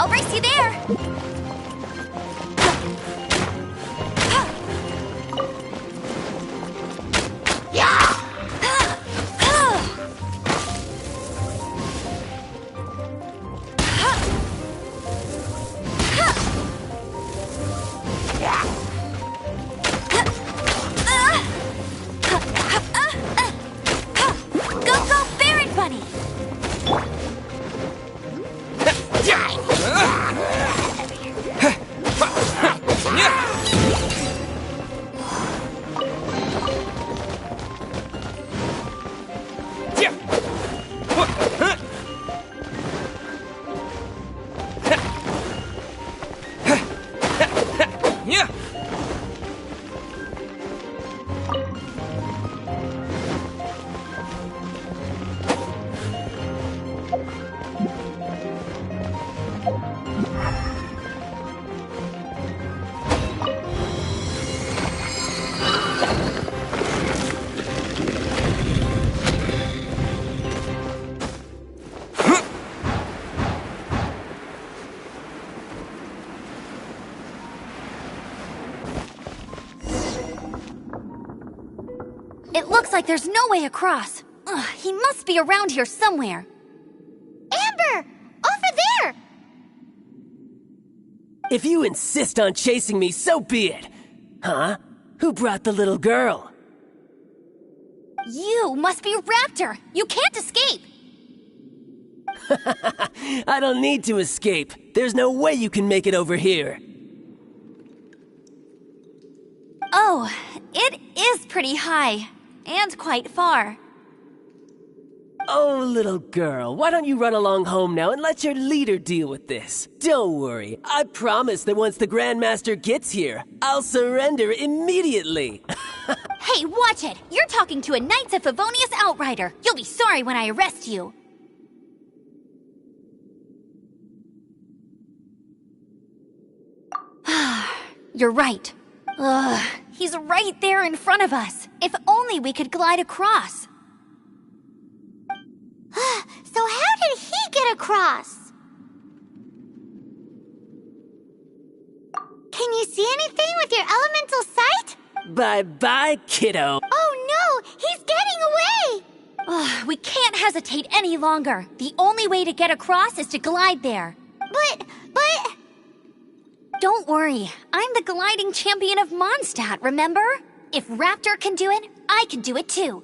I'll race you there. It looks like there's no way across. Ugh, he must be around here somewhere. Amber! Over there! If you insist on chasing me, so be it. Huh? Who brought the little girl? You must be Raptor! You can't escape! I don't need to escape. There's no way you can make it over here. Oh, it is pretty high. And quite far. Oh, little girl, why don't you run along home now and let your leader deal with this? Don't worry, I promise that once the Grandmaster gets here, I'll surrender immediately. Hey, watch it! You're talking to a Knights of Favonius outrider. You'll be sorry when I arrest you. You're right. Ugh, he's right there in front of us. If only we could glide across. So how did he get across? Can you see anything with your elemental sight? Bye-bye, kiddo. Oh no, he's getting away! Ugh, we can't hesitate any longer. The only way to get across is to glide there. But... Don't worry, I'm the gliding champion of Mondstadt, remember? If Raptor can do it, I can do it too.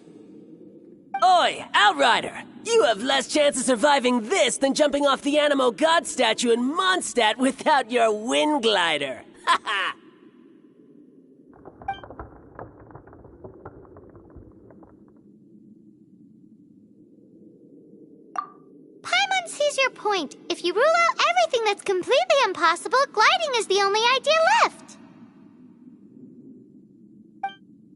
Oi, Outrider! You have less chance of surviving this than jumping off the Animo God statue in Mondstadt without your wind glider. Ha ha! Paimon sees your point. If you rule out everything that's completely impossible, gliding is the only idea left.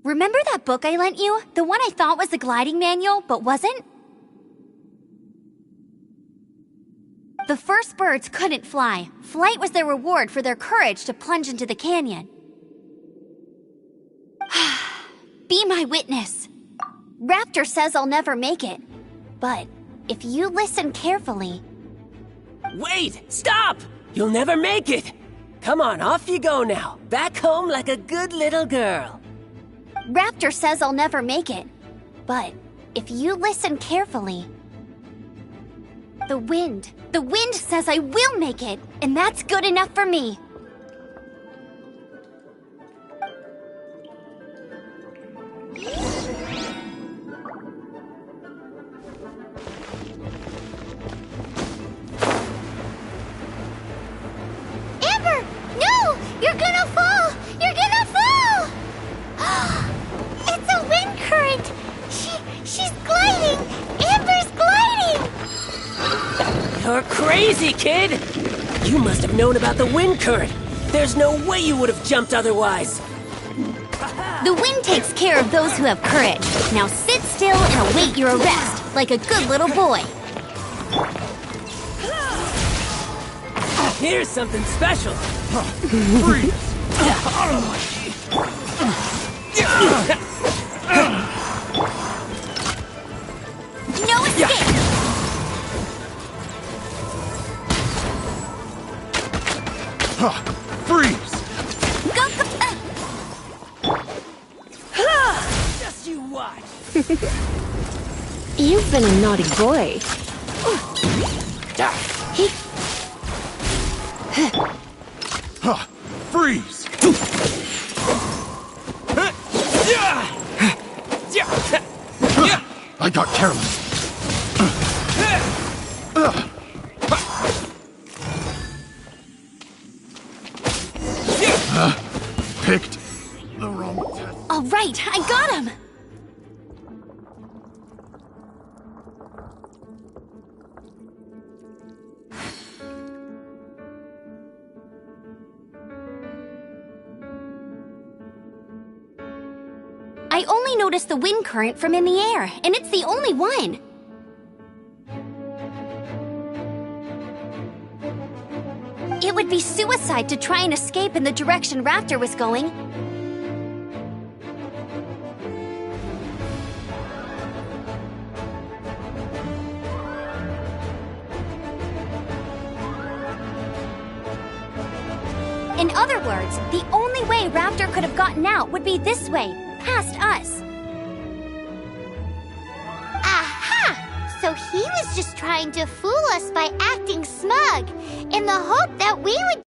Remember that book I lent you? The one I thought was the gliding manual, but wasn't? The first birds couldn't fly. Flight was their reward for their courage to plunge into the canyon. Be my witness. Raptor says I'll never make it. But if you listen carefully... Wait! Stop! You'll never make it! Come on, off you go now. Back home like a good little girl. Raptor says I'll never make it. But if you listen carefully... The wind says I will make it, and that's good enough for me. Amber, no! You're gonna fall! You're gonna fall! It's a wind current! She's gliding! Amber's gliding! You're crazy, kid! You must have known about the wind current. There's no way you would have jumped otherwise. The wind takes care of those who have courage. Now sit still and await your arrest, like a good little boy. Here's something special. Freeze! No escape! Freeze! Go, Just you watch. You've been a naughty boy. Freeze! I got careless. Picked the wrong test. All right, I got him! I only noticed the wind current from in the air, and it's the only one. It would be suicide to try and escape in the direction Raptor was going. In other words, the only way Raptor could have gotten out would be this way, past us. Aha! So he was just trying to fool us by acting smug, in the hope that we would...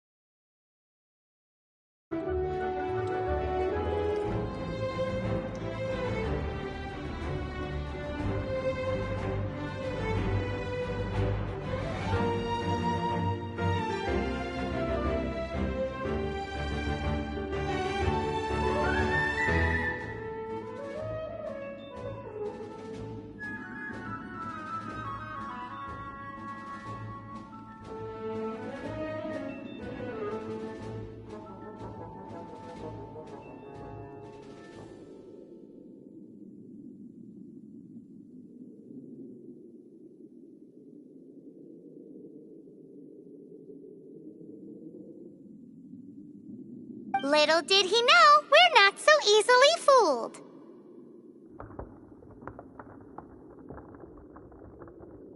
Little did he know, we're not so easily fooled.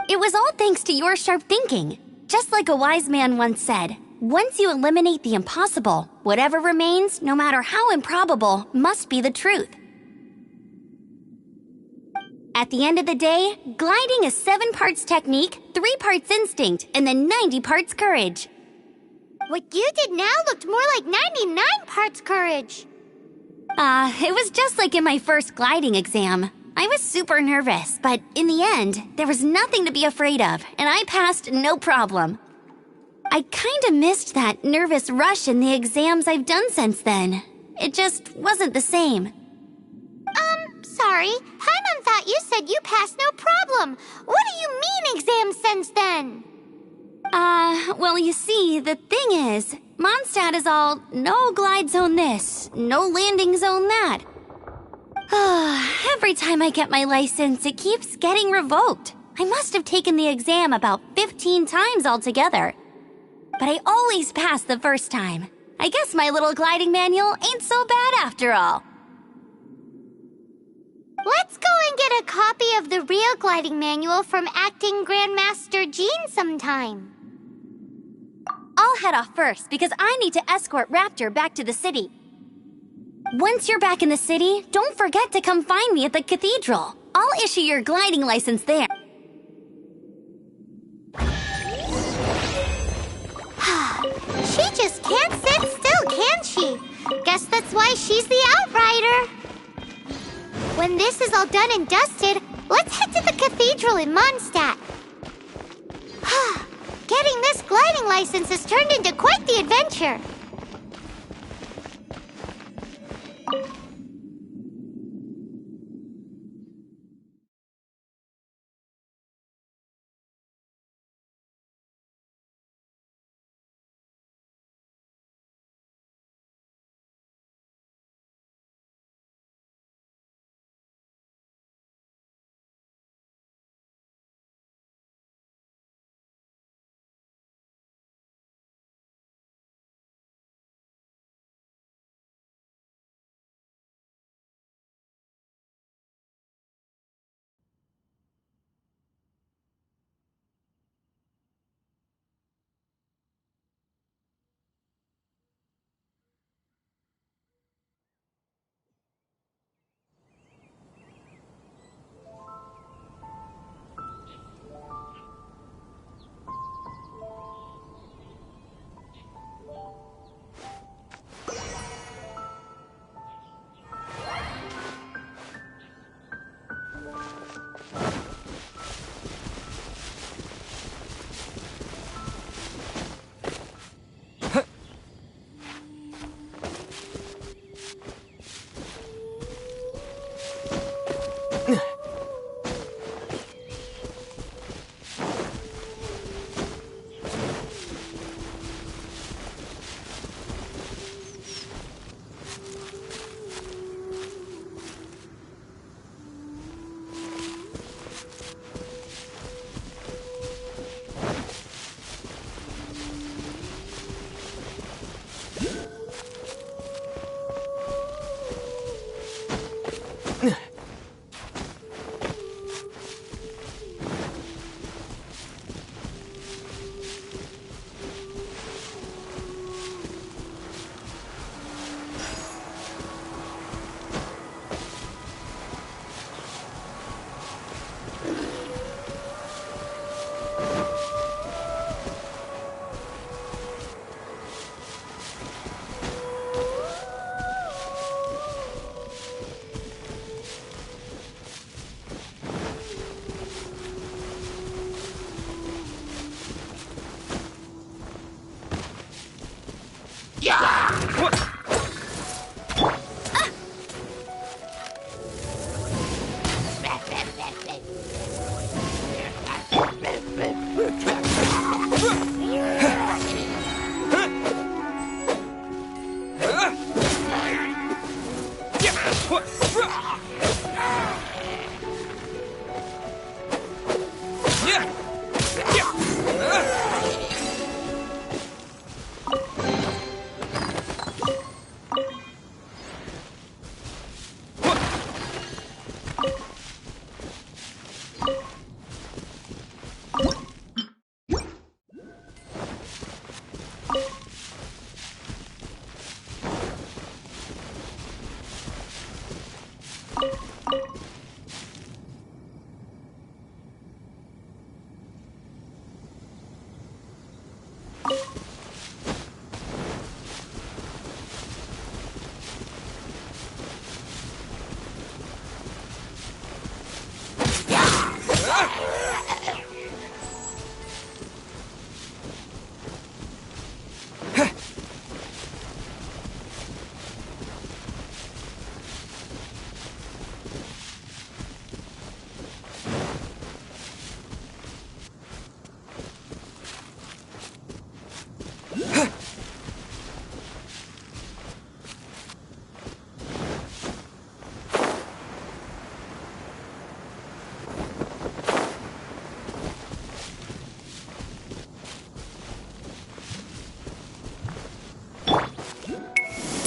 It was all thanks to your sharp thinking. Just like a wise man once said, once you eliminate the impossible, whatever remains, no matter how improbable, must be the truth. At the end of the day, gliding is 7 parts technique, 3 parts instinct, and then 90 parts courage. What you did now looked more like 99 parts courage. It was just like in my first gliding exam. I was super nervous, but in the end, there was nothing to be afraid of, and I passed no problem. I kinda missed that nervous rush in the exams I've done since then. It just wasn't the same. Sorry. Paimon thought you said you passed no problem. What do you mean exams since then? Well, you see, the thing is, Mondstadt is all, no glide zone this, no landing zone that. Every time I get my license, it keeps getting revoked. I must have taken the exam about 15 times altogether. But I always pass the first time. I guess my little gliding manual ain't so bad after all. Let's go and get a copy of the real gliding manual from Acting Grandmaster Jean sometime. I'll head off first because I need to escort Raptor back to the city. Once you're back in the city, don't forget to come find me at the cathedral. I'll issue your gliding license there. She just can't sit still, can she? Guess that's why she's the outrider. When this is all done and dusted, let's head to the cathedral in Mondstadt. Getting this gliding license has turned into quite the adventure.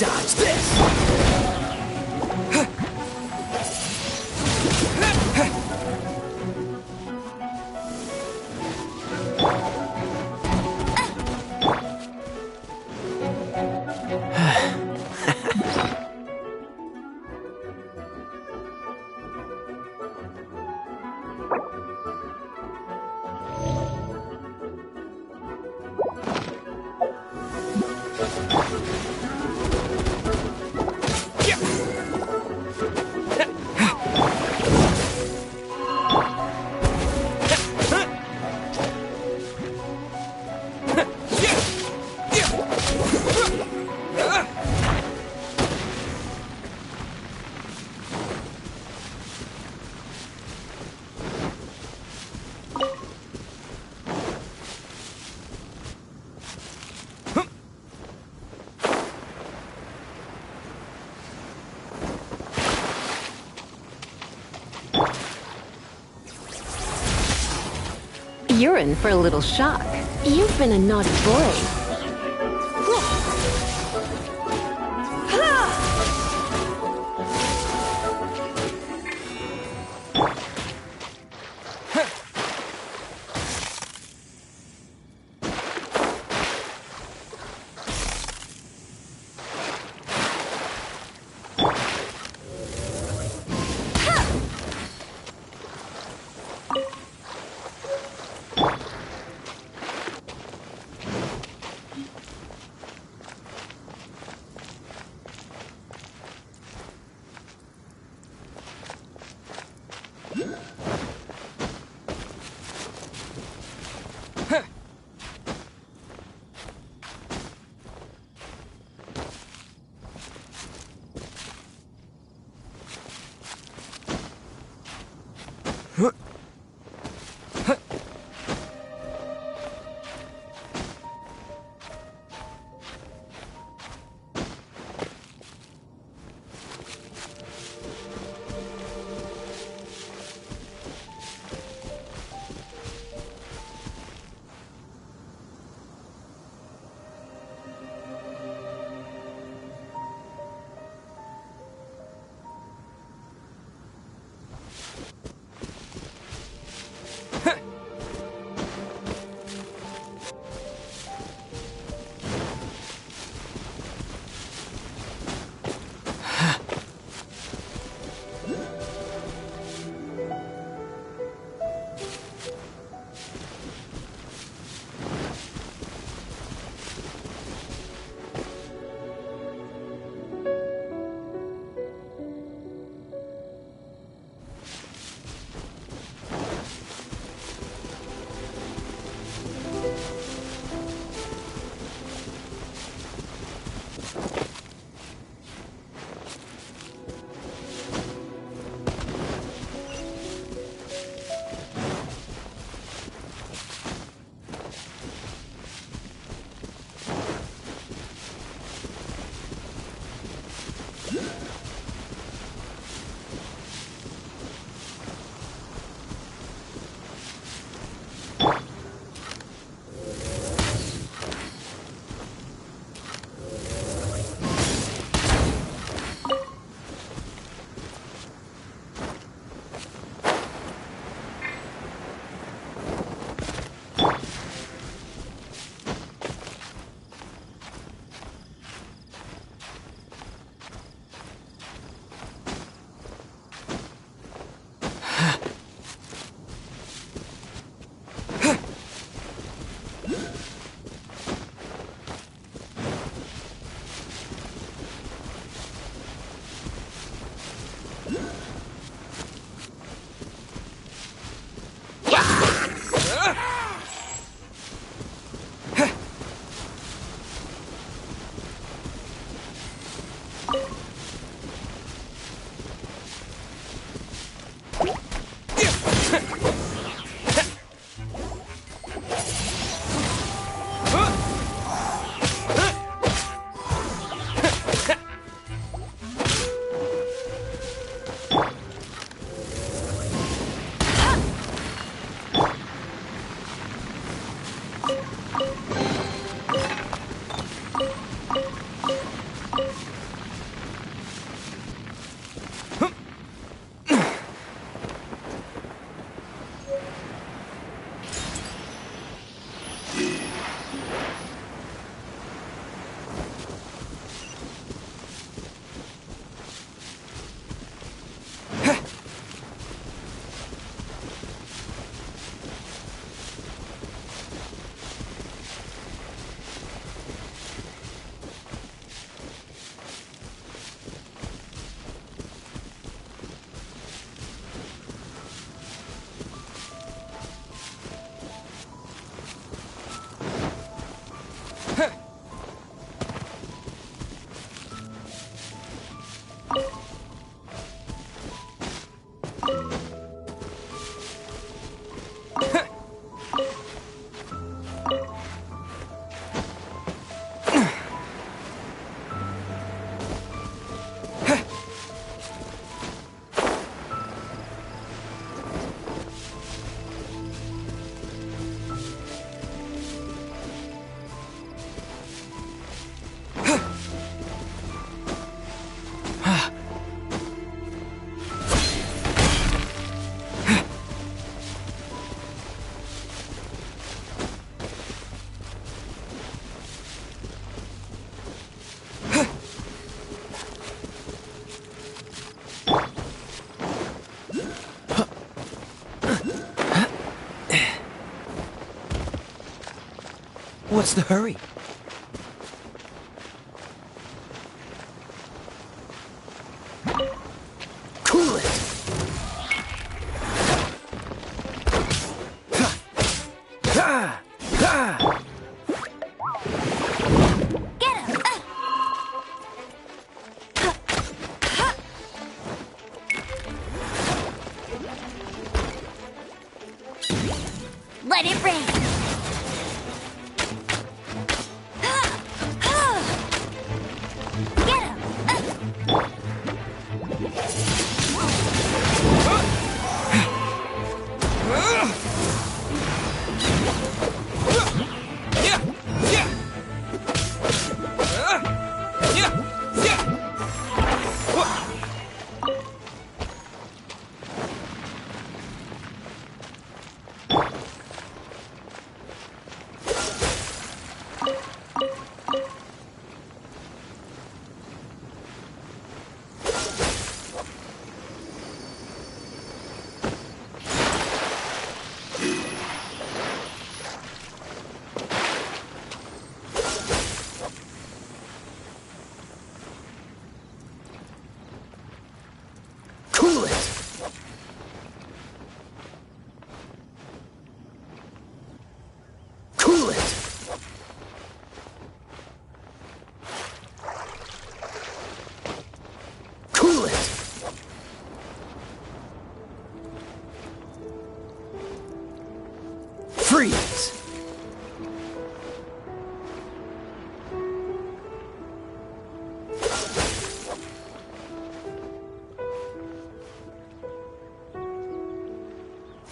Dodge this! You're in for a little shock. You've been a naughty boy. What's the hurry? Cool it! Get him! Let it rain! Get him! Cool it! Cool it! Cool it! Freeze!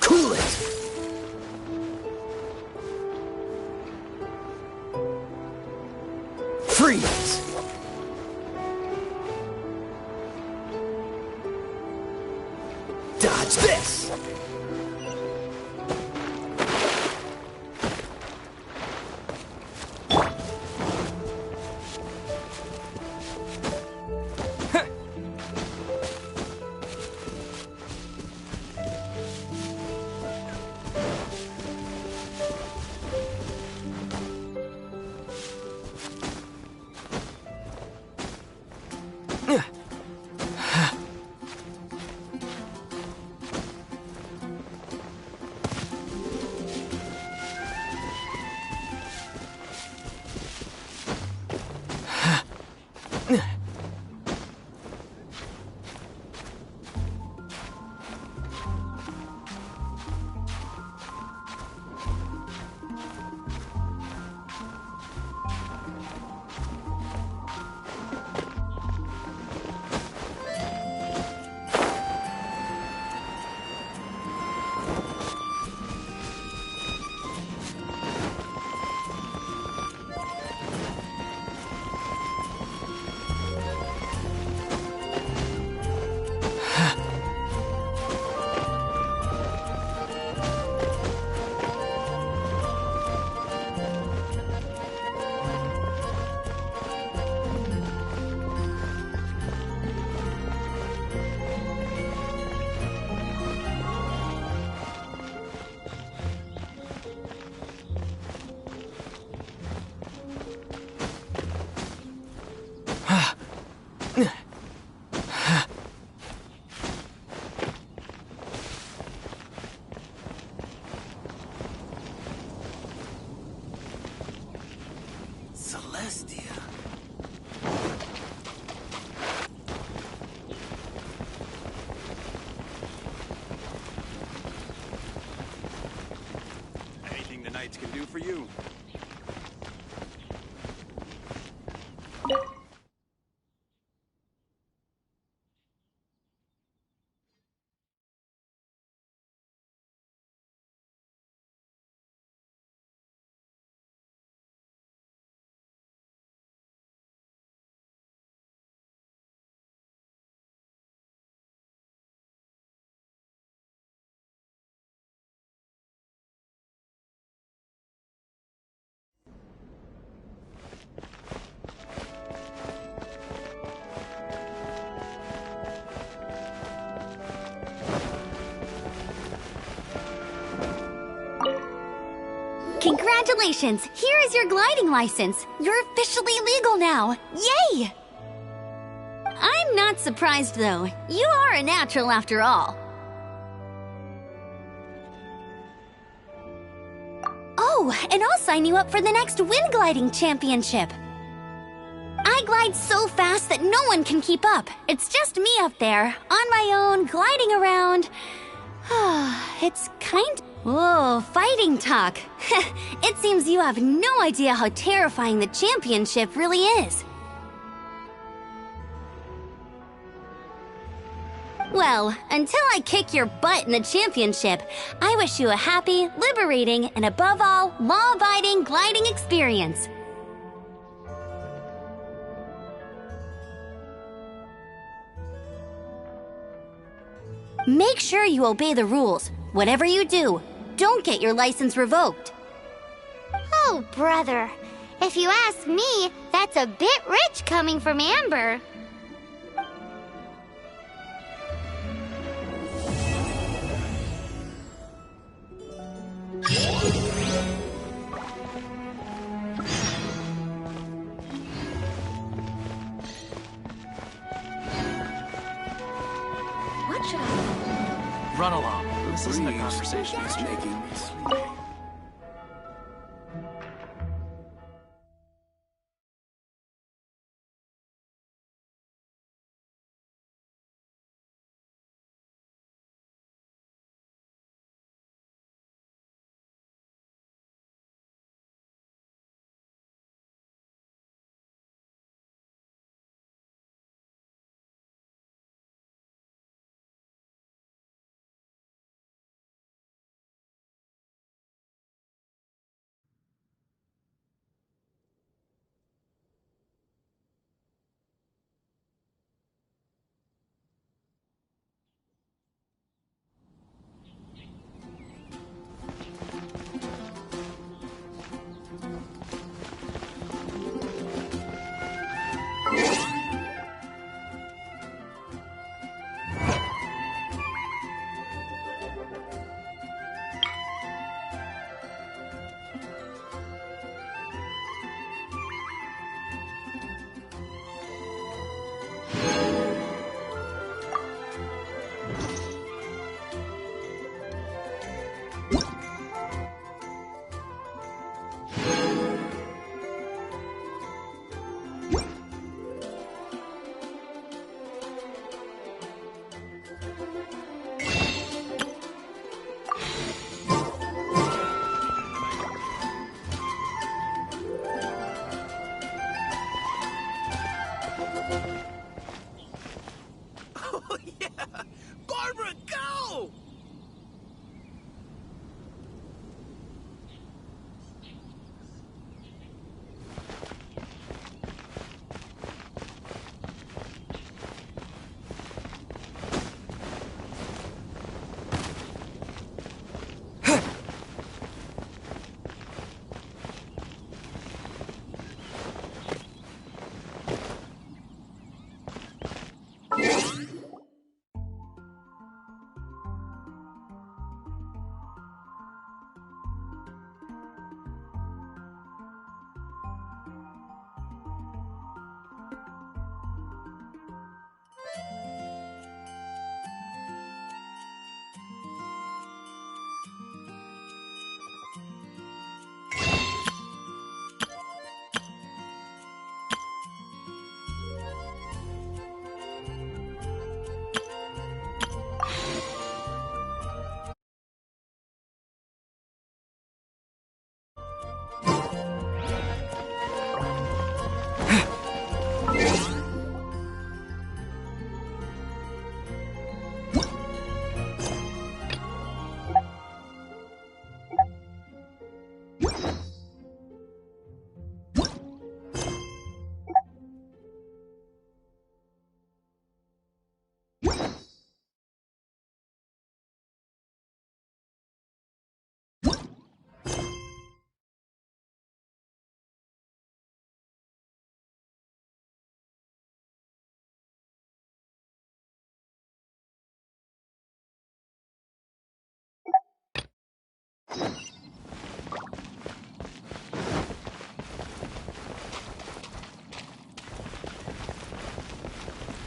Cool it! Freeze! Dodge this! Celestia. Anything the knights can do for you. Congratulations! Here is your gliding license. You're officially legal now. Yay! I'm not surprised, though. You are a natural after all. Oh, and I'll sign you up for the next wind gliding championship. I glide so fast that no one can keep up. It's just me up there, on my own, gliding around. It's kind... Whoa, fighting talk. It seems you have no idea how terrifying the championship really is. Well, until I kick your butt in the championship, I wish you a happy, liberating, and above all, law-abiding gliding experience. Make sure you obey the rules. Whatever you do, don't get your license revoked. Oh, brother. If you ask me, that's a bit rich coming from Amber. What should I... Run along. This isn't a Breeze conversation. is making me sleepy.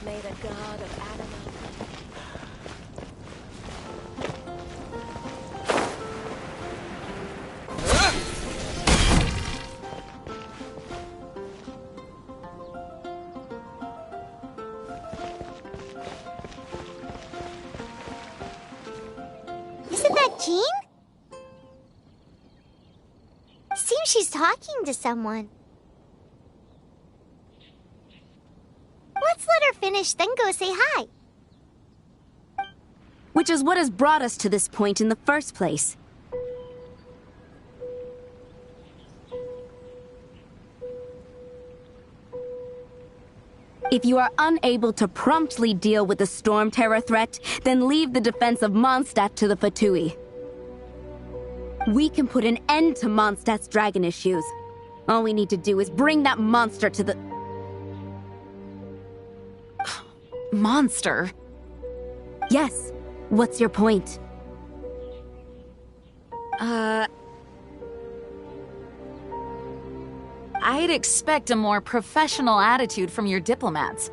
May the god of Adamant. Isn't that Jean? Seems she's talking to someone. Let's let her finish, then go say hi. Which is what has brought us to this point in the first place. If you are unable to promptly deal with the Storm Terror threat, then leave the defense of Mondstadt to the Fatui. We can put an end to Mondstadt's dragon issues. All we need to do is bring that monster to the... Monster? Yes. What's your point? I'd expect a more professional attitude from your diplomats.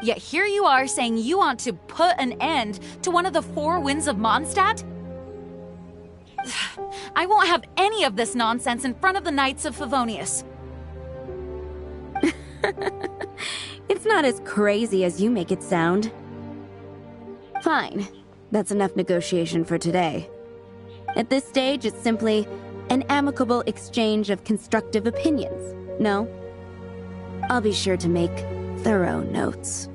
Yet here you are saying you want to put an end to one of the four winds of Mondstadt? I won't have any of this nonsense in front of the Knights of Favonius. It's not as crazy as you make it sound. Fine. That's enough negotiation for today. At this stage, it's simply an amicable exchange of constructive opinions. No? I'll be sure to make thorough notes.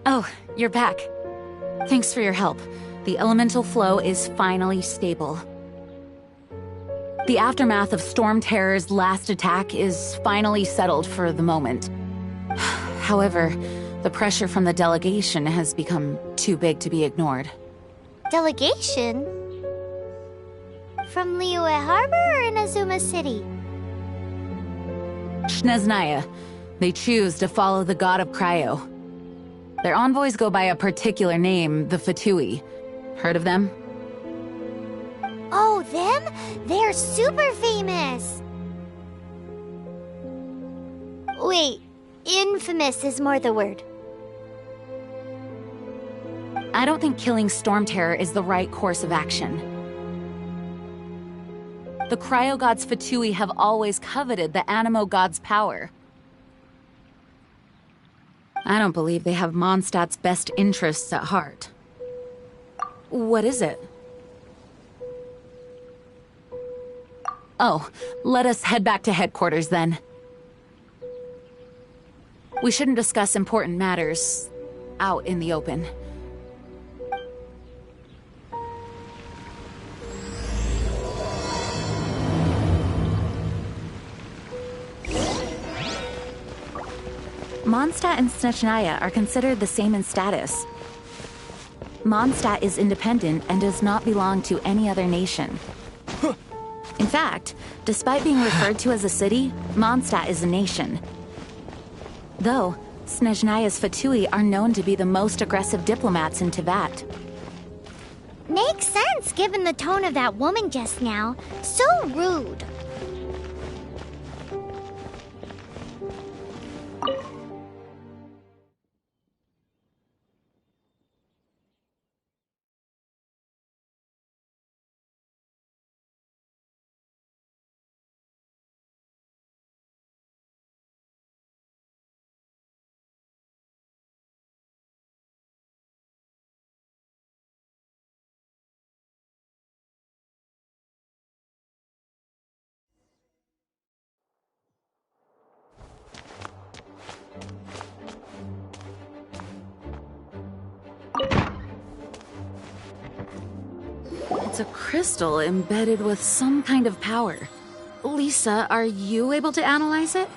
Oh, you're back. Thanks for your help. The elemental flow is finally stable. The aftermath of Storm Terror's last attack is finally settled for the moment. However, the pressure from the delegation has become too big to be ignored. Delegation? From Liyue Harbor or in Azuma City? Snezhnaya. They choose to follow the god of Cryo. Their envoys go by a particular name, the Fatui. Heard of them? Oh, them? They're super famous! Wait, infamous is more the word. I don't think killing Storm Terror is the right course of action. The Cryo God's Fatui have always coveted the Animo God's power. I don't believe they have Mondstadt's best interests at heart. What is it? Oh, let us head back to headquarters then. We shouldn't discuss important matters out in the open. Mondstadt and Snezhnaya are considered the same in status. Mondstadt is independent and does not belong to any other nation. In fact, despite being referred to as a city, Mondstadt is a nation. Though, Snezhnaya's Fatui are known to be the most aggressive diplomats in Teyvat. Makes sense given the tone of that woman just now. So rude. It's a crystal embedded with some kind of power. Lisa, are you able to analyze it?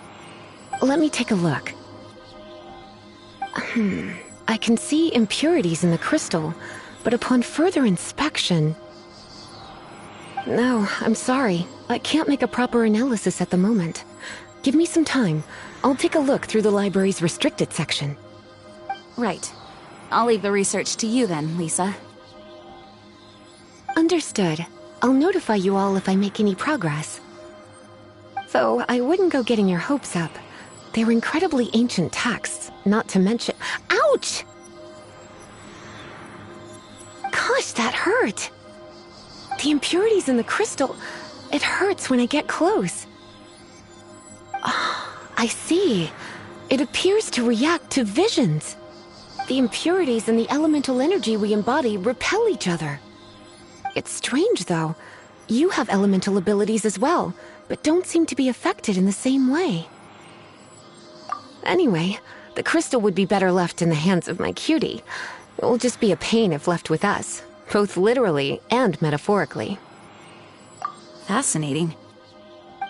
Let me take a look. I can see impurities in the crystal, but upon further inspection... No, I'm sorry. I can't make a proper analysis at the moment. Give me some time. I'll take a look through the library's restricted section. Right. I'll leave the research to you then, Lisa. Understood. I'll notify you all if I make any progress. Though I wouldn't go getting your hopes up. They're incredibly ancient texts, not to mention— Ouch! Gosh, that hurt! The impurities in the crystal— it hurts when I get close. Oh, I see. It appears to react to visions. The impurities and the elemental energy we embody repel each other. It's strange, though. You have elemental abilities as well, but don't seem to be affected in the same way. Anyway, the crystal would be better left in the hands of my cutie. It will just be a pain if left with us, both literally and metaphorically. Fascinating.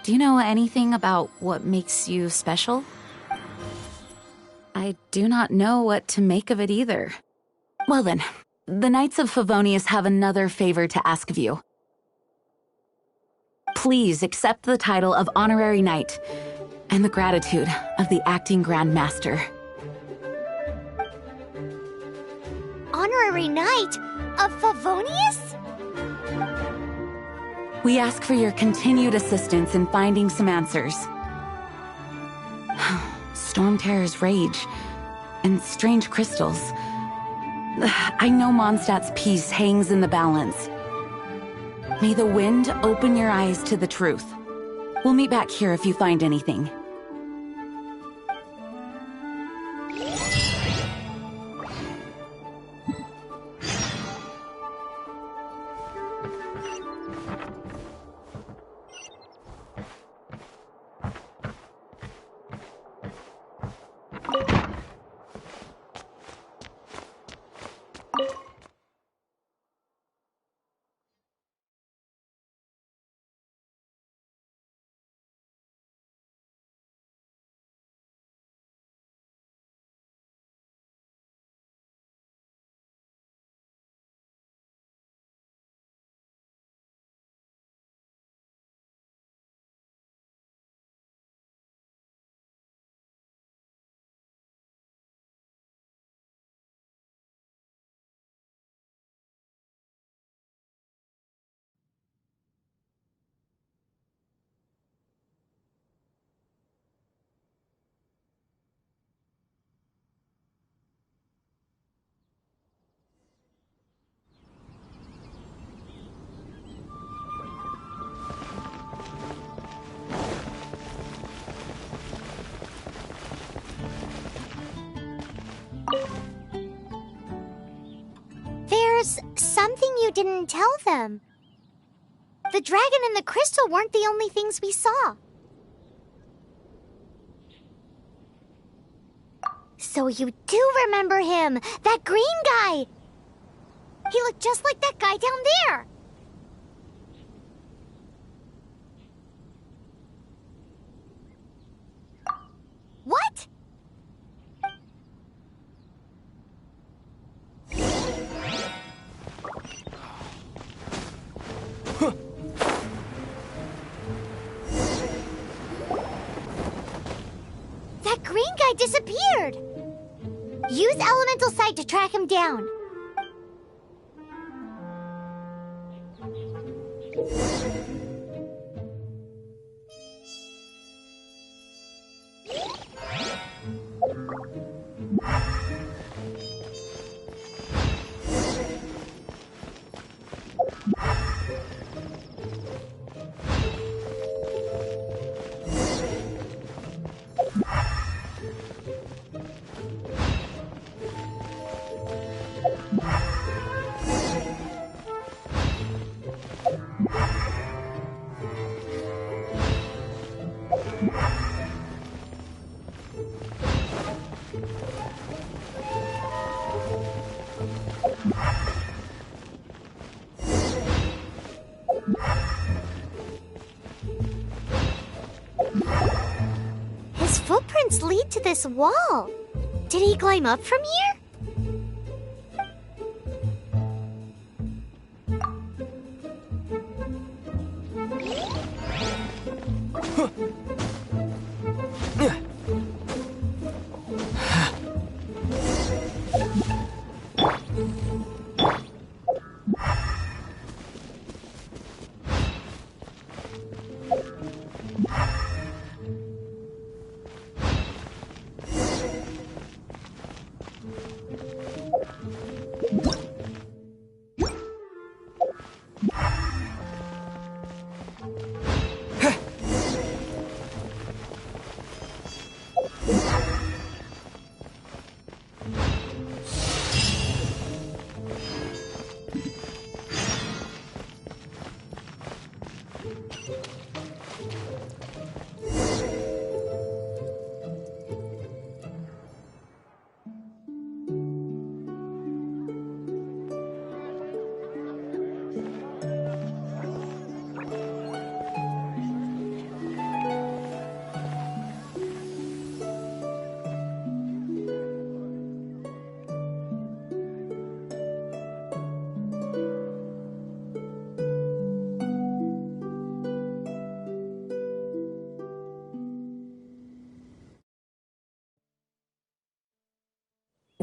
Do you know anything about what makes you special? I do not know what to make of it either. Well then, the Knights of Favonius have another favor to ask of you. Please accept the title of Honorary Knight and the gratitude of the Acting Grand Master. Honorary Knight of Favonius? We ask for your continued assistance in finding some answers. Storm Terror's rage and strange crystals. I know Mondstadt's peace hangs in the balance. May the wind open your eyes to the truth. We'll meet back here if you find anything. There's something you didn't tell them. The dragon and the crystal weren't the only things we saw. So you do remember him, that green guy! He looked just like that guy down there! What? That green guy disappeared! Use Elemental Sight to track him down. His footprints lead to this wall. Did he climb up from here?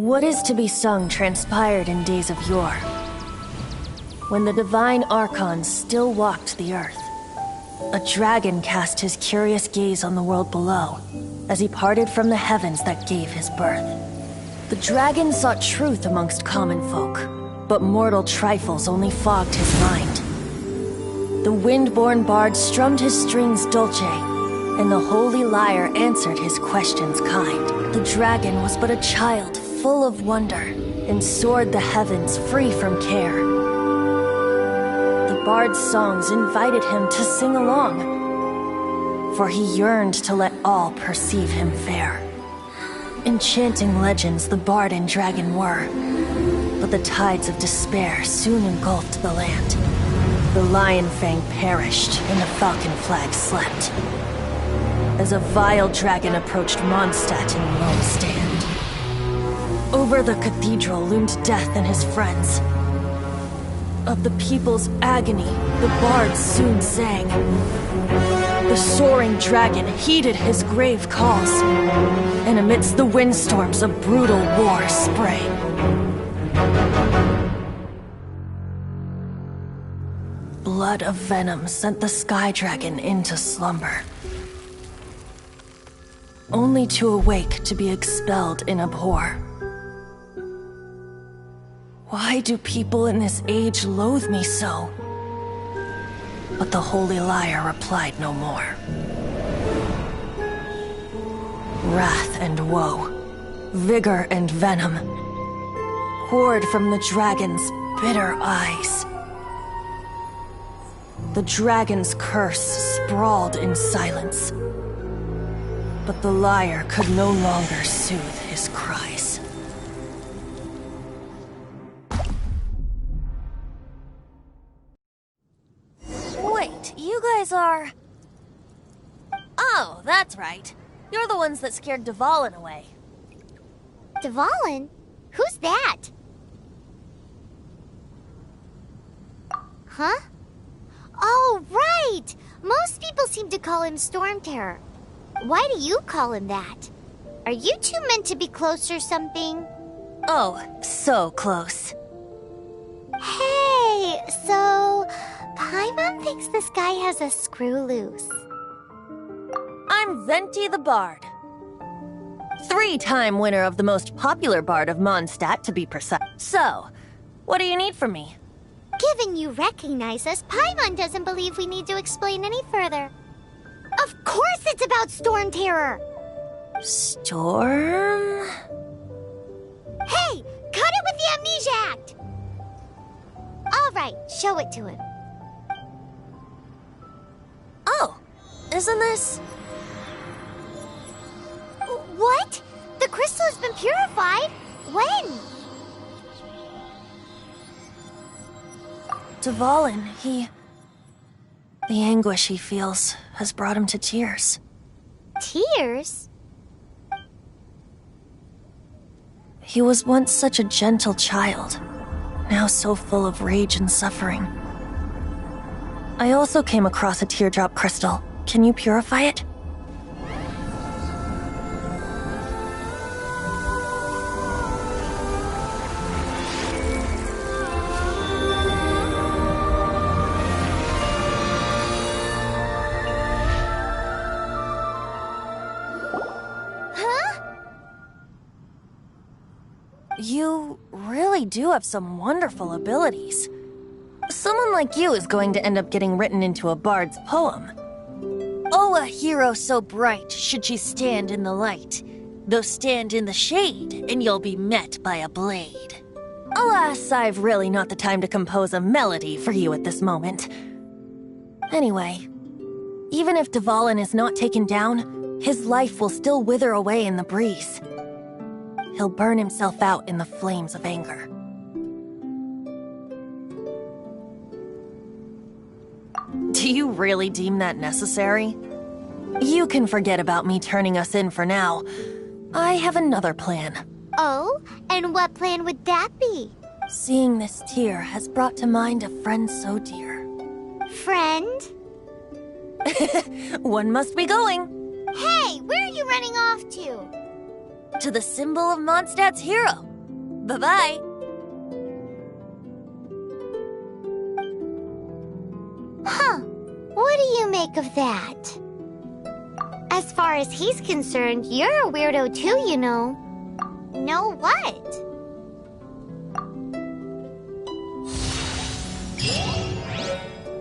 What is to be sung transpired in days of yore, when the divine archons still walked the earth. A dragon cast his curious gaze on the world below, as he parted from the heavens that gave his birth. The dragon sought truth amongst common folk, but mortal trifles only fogged his mind. The wind-born bard strummed his strings dulce, and the holy lyre answered his questions kind. The dragon was but a child full of wonder, and soared the heavens free from care. The bard's songs invited him to sing along, for he yearned to let all perceive him fair. Enchanting legends the bard and dragon were, but the tides of despair soon engulfed the land. The lion fang perished, and the falcon flag slept, as a vile dragon approached Mondstadt in lone stand. Over the cathedral loomed death and his friends. Of the people's agony, the bard soon sang. The soaring dragon heeded his grave calls, and amidst the windstorms a brutal war sprang. Blood of venom sent the sky dragon into slumber, only to awake to be expelled in abhor. Why do people in this age loathe me so? But the holy lyre replied no more. Wrath and woe, vigor and venom, poured from the dragon's bitter eyes. The dragon's curse sprawled in silence, but the lyre could no longer soothe his cries. Wait, you guys are... Oh, that's right. You're the ones that scared Dvalin away. Dvalin? Who's that? Huh? Oh, right! Most people seem to call him Storm Terror. Why do you call him that? Are you two meant to be close or something? Oh, so close. Hey, so... Paimon thinks this guy has a screw loose. I'm Venti the Bard. 3-time winner of the most popular bard of Mondstadt, to be precise. So, what do you need from me? Given you recognize us, Paimon doesn't believe we need to explain any further. Of course it's about Storm Terror! Storm? Hey! Cut it with the Amnesia Act! Alright, show it to him. Oh, isn't this... What? The crystal has been purified? When? Dvalin, the anguish he feels has brought him to tears. Tears? He was once such a gentle child, now so full of rage and suffering. I also came across a teardrop crystal. Can you purify it? You really do have some wonderful abilities. Someone like you is going to end up getting written into a bard's poem. Oh, a hero so bright should she stand in the light, though stand in the shade, and you'll be met by a blade. Alas, I've really not the time to compose a melody for you at this moment. Anyway, even if Dvalin is not taken down, his life will still wither away in the breeze. He'll burn himself out in the flames of anger. Do you really deem that necessary? You can forget about me turning us in for now. I have another plan. Oh, and what plan would that be? Seeing this tear has brought to mind a friend so dear. Friend? One must be going. Hey, where are you running off to? To the symbol of Mondstadt's hero. Bye-bye. Huh. What do you make of that? As far as he's concerned, you're a weirdo too, you know. Know what?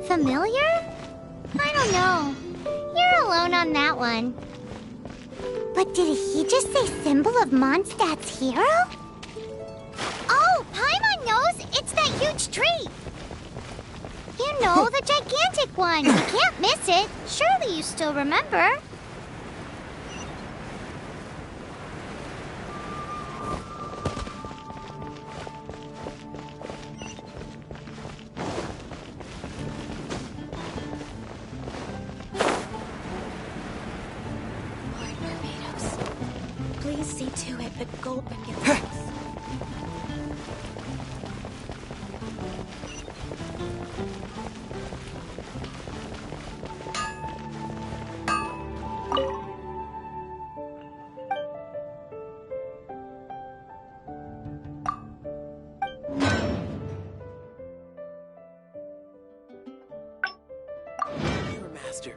Familiar? I don't know. You're alone on that one. But did he just say symbol of Mondstadt's hero? Oh, Paimon knows! It's that huge tree! You know, the gigantic one! You can't miss it! Surely you still remember? Please see to it that Gulpin gets this. Your master.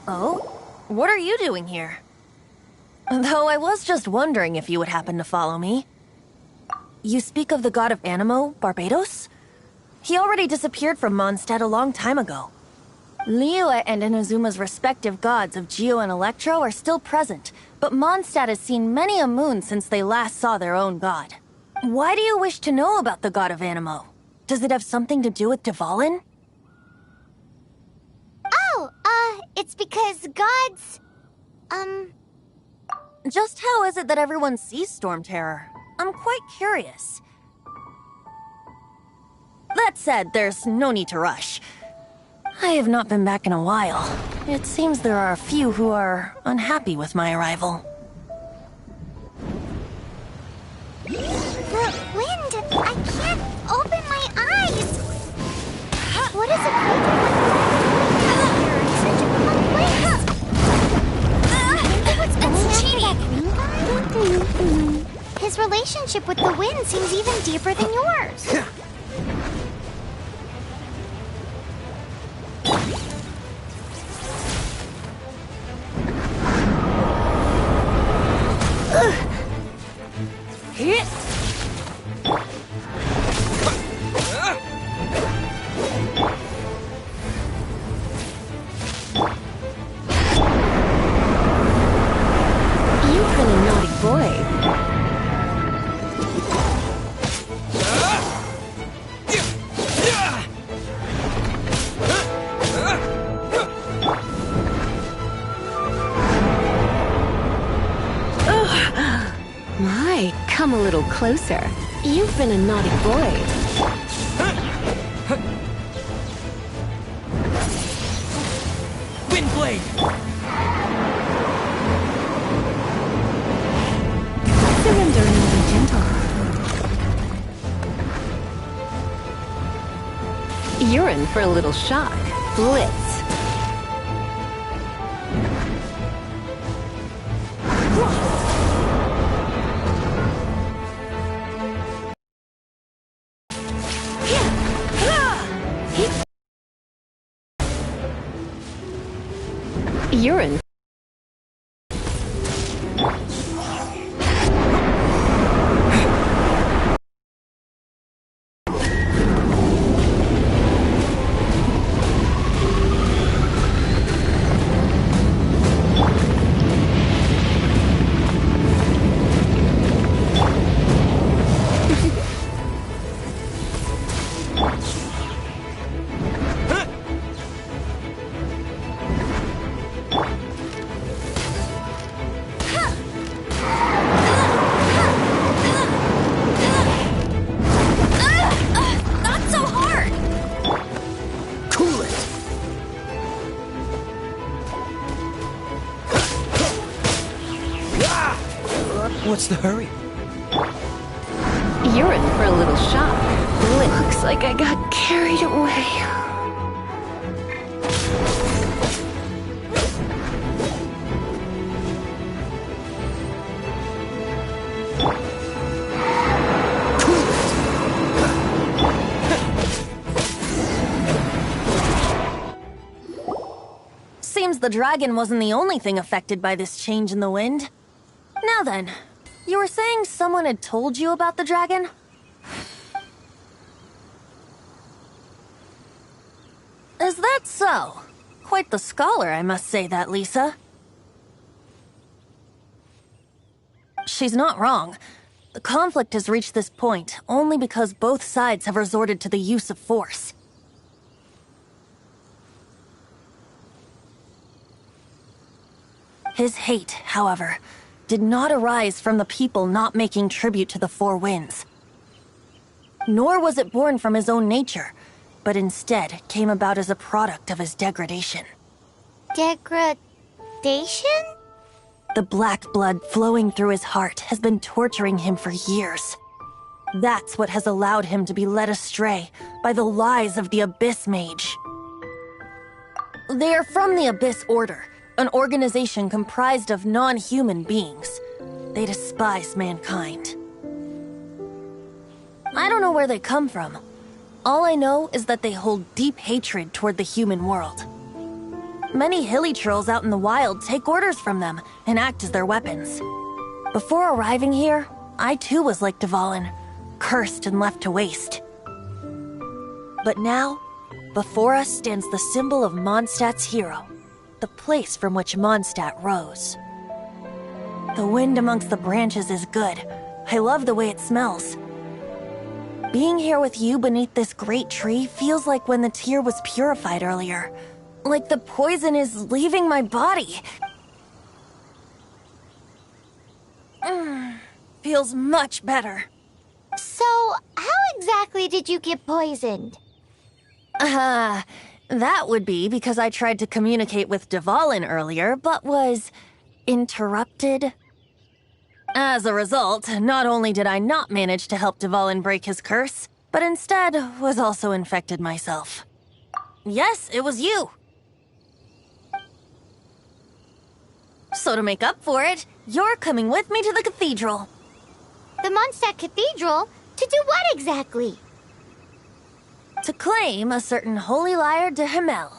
Oh? What are you doing here? Though I was just wondering if you would happen to follow me. You speak of the god of Animo, Barbados? He already disappeared from Mondstadt a long time ago. Liyue and Inazuma's respective gods of Geo and Electro are still present, but Mondstadt has seen many a moon since they last saw their own god. Why do you wish to know about the god of Animo? Does it have something to do with Dvalin? Oh, it's because gods... Just how is it that everyone sees Storm Terror? I'm quite curious. That said, there's no need to rush. I have not been back in a while. It seems there are a few who are unhappy with my arrival. The wind! I can't open my eyes! What is it? It's cheating! His relationship with the wind seems even deeper than yours. closer. You've been a naughty boy. Windblade! Surrender and be gentle. You're in for a little shock. Blitz. You're in. What's the hurry? You're in for a little shock. Looks like I got carried away. Seems the dragon wasn't the only thing affected by this change in the wind. Now then, you were saying someone had told you about the dragon? Is that so? Quite the scholar, I must say that, Lisa. She's not wrong. The conflict has reached this point only because both sides have resorted to the use of force. His hate, however, did not arise from the people not making tribute to the Four Winds. Nor was it born from his own nature, but instead came about as a product of his degradation. Degradation? The black blood flowing through his heart has been torturing him for years. That's what has allowed him to be led astray by the lies of the Abyss Mage. They are from the Abyss Order, an organization comprised of non-human beings. They despise mankind. I don't know where they come from. All I know is that they hold deep hatred toward the human world. Many hilly trolls out in the wild take orders from them and act as their weapons. Before arriving here, I too was like Dvalin, cursed and left to waste. But now, before us stands the symbol of Mondstadt's hero, the place from which Mondstadt rose. The wind amongst the branches is good. I love the way it smells. Being here with you beneath this great tree feels like when the tear was purified earlier. Like the poison is leaving my body. Feels much better. So, how exactly did you get poisoned? That would be because I tried to communicate with Dvalin earlier, but was interrupted. As a result, not only did I not manage to help Dvalin break his curse, but instead was also infected myself. Yes, it was you. So to make up for it, you're coming with me to the cathedral. The Mondstadt Cathedral? To do what exactly? To claim a certain holy lyre de Himmel.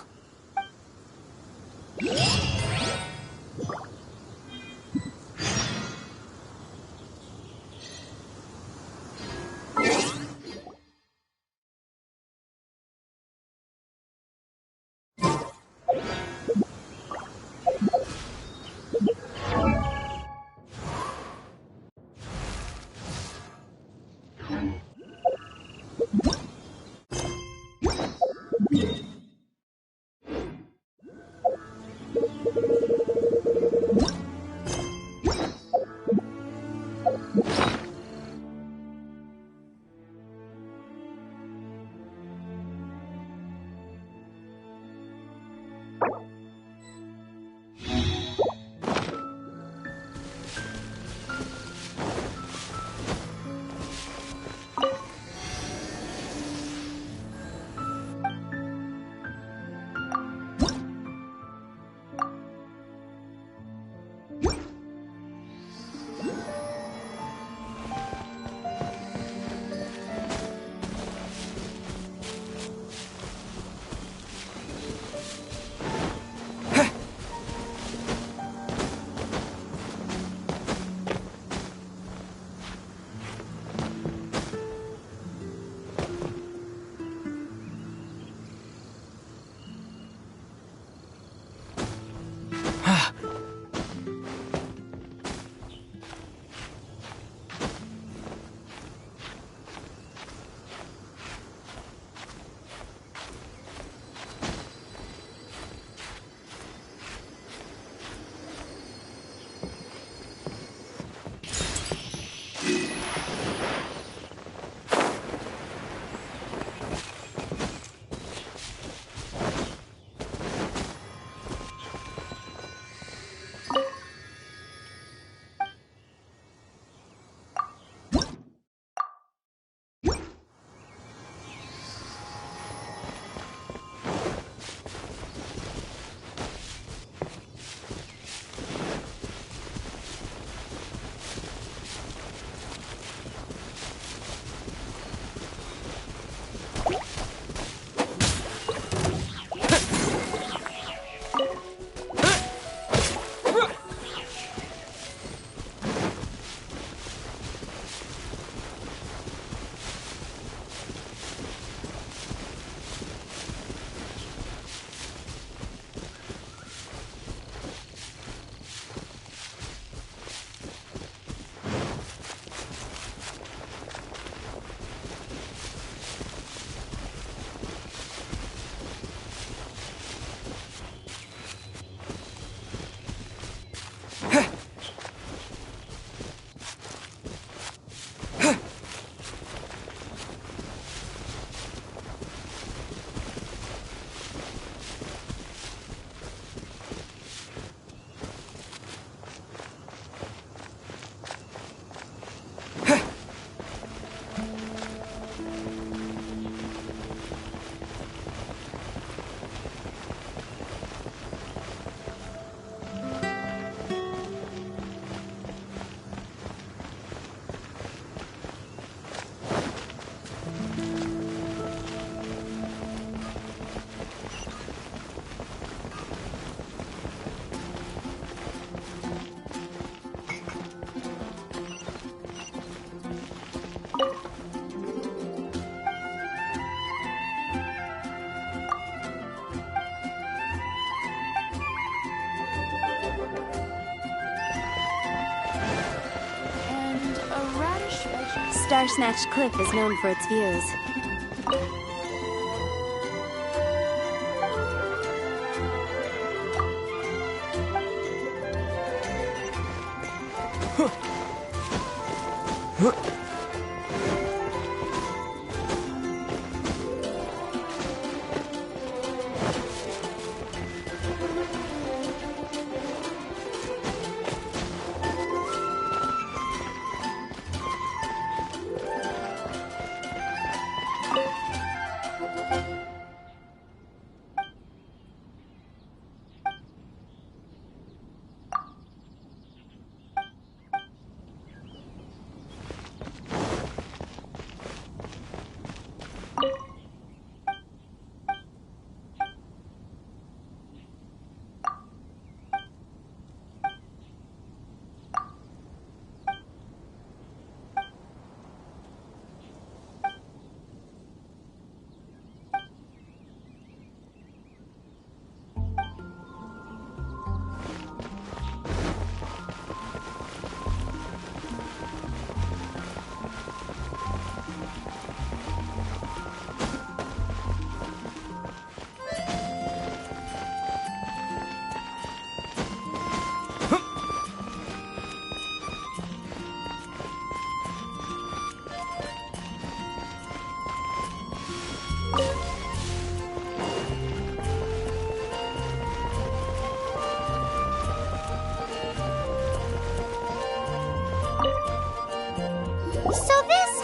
Star-Snatched Cliff is known for its views.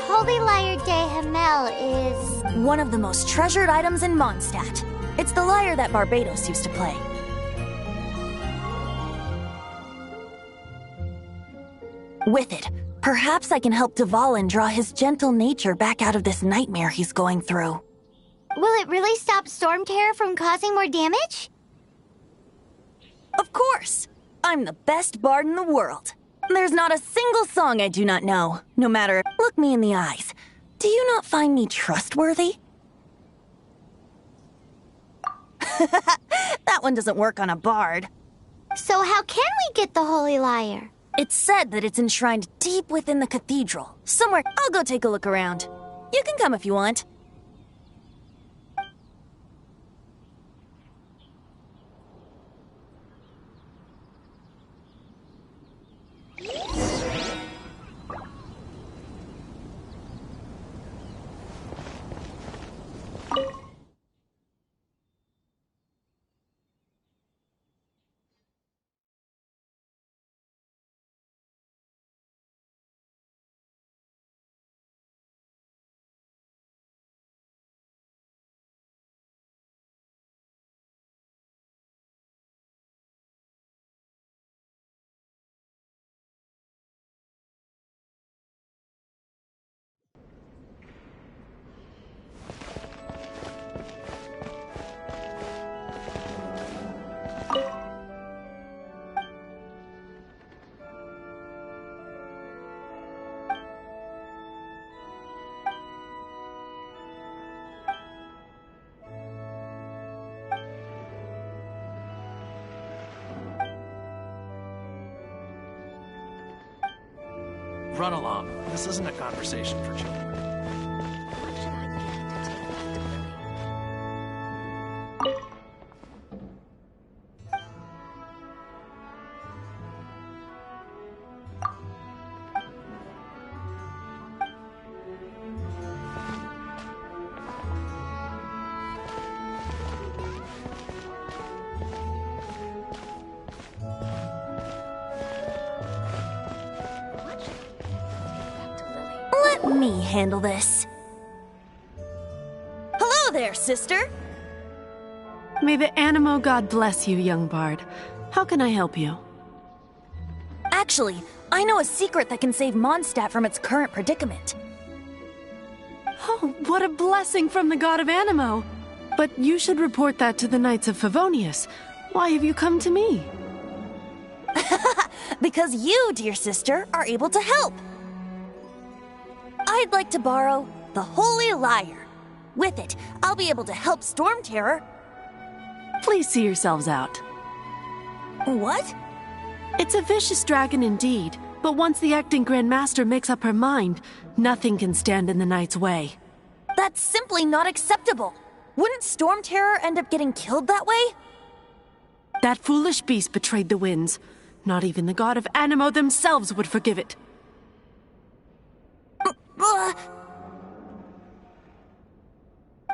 Holy Lyre de Hamel is... one of the most treasured items in Mondstadt. It's the lyre that Barbados used to play. With it, perhaps I can help Dvalin draw his gentle nature back out of this nightmare he's going through. Will it really stop Storm Terror from causing more damage? Of course! I'm the best bard in the world. There's not a single song I do not know, no matter... Look me in the eyes. Do you not find me trustworthy? That one doesn't work on a bard. So how can we get the Holy Lyre? It's said that it's enshrined deep within the cathedral. Somewhere. I'll go take a look around. You can come if you want. Run along. This isn't a conversation for children. What should I get to take back to Lily? Let me handle this. Hello there, sister! May the Animo God bless you, young bard. How can I help you? Actually, I know a secret that can save Mondstadt from its current predicament. Oh, what a blessing from the God of Animo! But you should report that to the Knights of Favonius. Why have you come to me? Because you, dear sister, are able to help. I'd like to borrow the Holy Lyre. With it, I'll be able to help Storm Terror. Please see yourselves out. What? It's a vicious dragon indeed, But once the acting Grand Master makes up her mind, nothing can stand in the Knight's way. That's simply not acceptable. Wouldn't Storm Terror end up getting killed that way? That foolish beast betrayed the winds. Not even the god of Animo themselves would forgive it.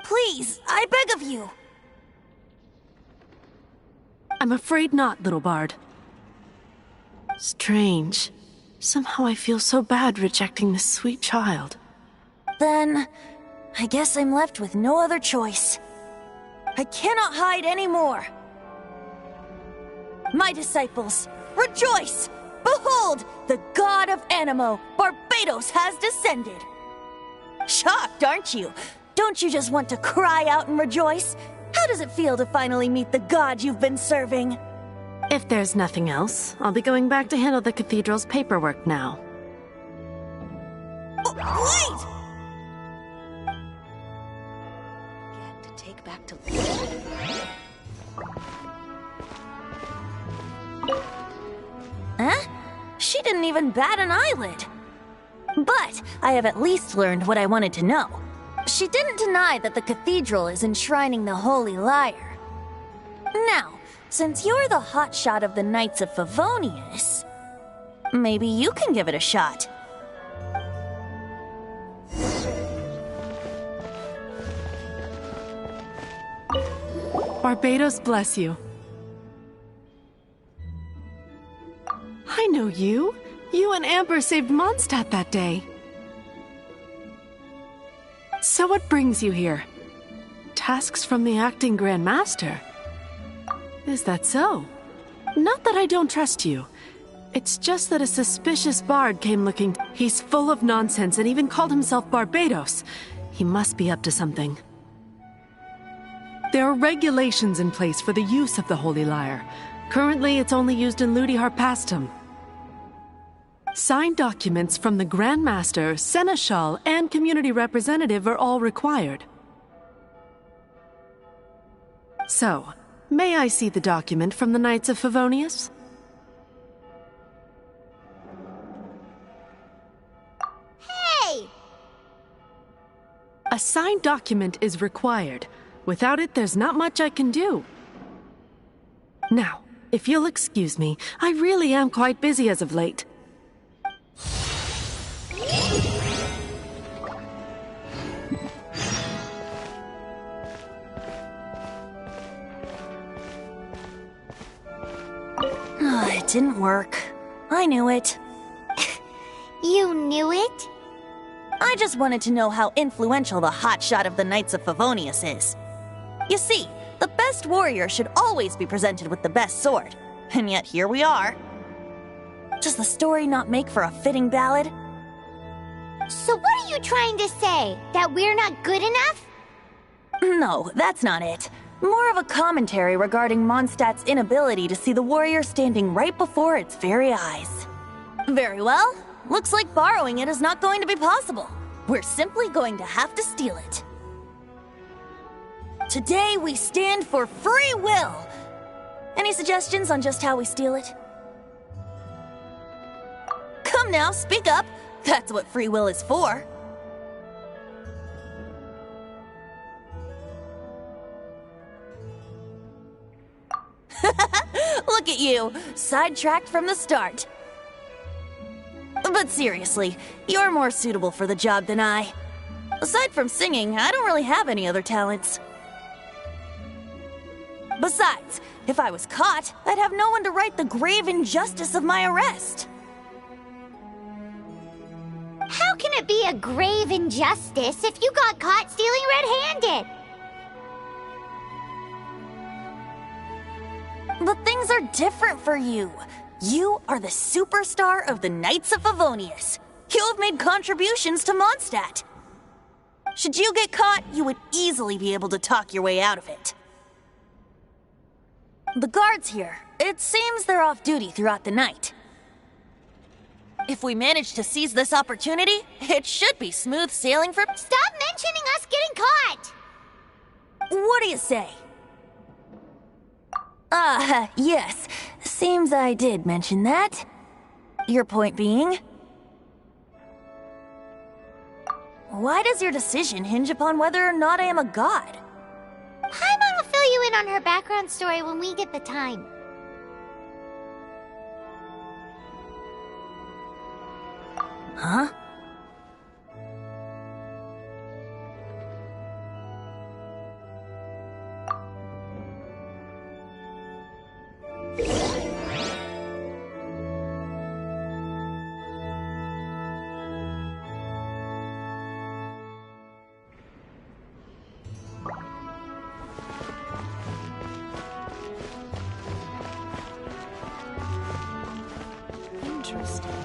Please, I beg of you. I'm afraid not, little bard. Strange. Somehow I feel so bad rejecting this sweet child. Then, I guess I'm left with no other choice. I cannot hide anymore. My disciples, rejoice! Behold, the god of Animo, Barbados, has descended. Shocked, aren't you? Don't you just want to cry out and rejoice? How does it feel to finally meet the god you've been serving? If there's nothing else, I'll be going back to handle the cathedral's paperwork now. Wait! To take back to... Huh? She didn't even bat an eyelid. But I have at least learned what I wanted to know. She didn't deny that the cathedral is enshrining the Holy Lyre. Now, since you're the hotshot of the Knights of Favonius, maybe you can give it a shot. Barbados bless you. I know you. You and Amber saved Mondstadt that day. So what brings you here? Tasks from the acting Grand Master? Is that so? Not that I don't trust you. It's just that a suspicious bard came looking. He's full of nonsense and even called himself Barbados. He must be up to something. There are regulations in place for the use of the Holy Lyre. Currently, it's only used in Ludi Harpastum. Signed documents from the Grand Master, Seneschal, and Community Representative are all required. So, may I see the document from the Knights of Favonius? Hey! A signed document is required. Without it, there's not much I can do. Now, if you'll excuse me, I really am quite busy as of late. It didn't work. I knew it. You knew it? I just wanted to know how influential the hotshot of the Knights of Favonius is. You see, the best warrior should always be presented with the best sword. And yet here we are. Does the story not make for a fitting ballad? So what are you trying to say? That we're not good enough? No, that's not it. More of a commentary regarding Mondstadt's inability to see the warrior standing right before its very eyes. Very well. Looks like borrowing it is not going to be possible. We're simply going to have to steal it. Today we stand for free will. Any suggestions on just how we steal it? Come now, speak up. That's what free will is for. Look at you, sidetracked from the start. But seriously, you're more suitable for the job than I. Aside from singing, I don't really have any other talents. Besides, if I was caught, I'd have no one to right the grave injustice of my arrest. How can it be a grave injustice if you got caught stealing red-handed? But things are different for you. You are the superstar of the Knights of Favonius. You have made contributions to Mondstadt. Should you get caught, you would easily be able to talk your way out of it. The guards here, it seems they're off duty throughout the night. If we manage to seize this opportunity, it should be smooth sailing for— Stop mentioning us getting caught! What do you say? Yes. Seems I did mention that. Your point being? Why does your decision hinge upon whether or not I am a god? Paimon will fill you in on her background story when we get the time. Huh? Interesting.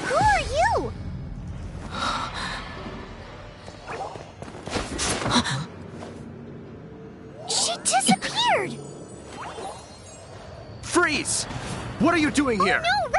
Who are you? She disappeared! Freeze! What are you doing here? No,